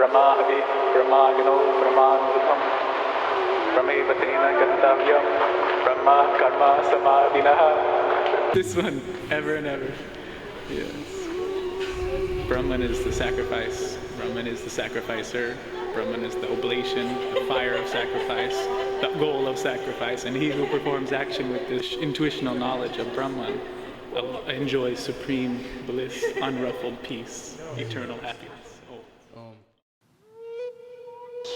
Brahmavi Brahmagno Brahmanvutam Brahmevatena Gantavyam Brahma Karma Samadhinaha. This one, ever and ever. Yes. Brahman is the sacrifice. Brahman is the sacrificer. Brahman is the oblation, the fire of sacrifice, the goal of sacrifice. And he who performs action with this intuitional knowledge of Brahman enjoys supreme bliss, unruffled peace, eternal happiness.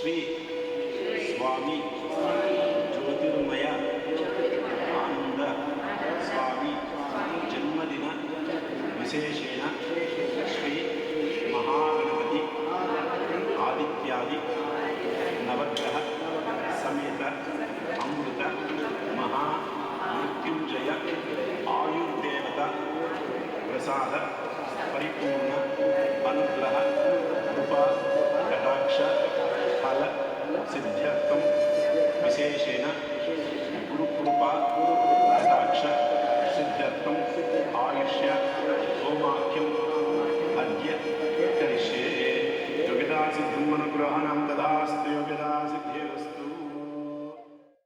Sri Swami Jyotirmayananda Swami Janmadina Viseshena Sri Mahaganapati Adityadi Navagraha Sameta Amrita Maha Mrityunjaya Ayurdevata Prasada Paripurna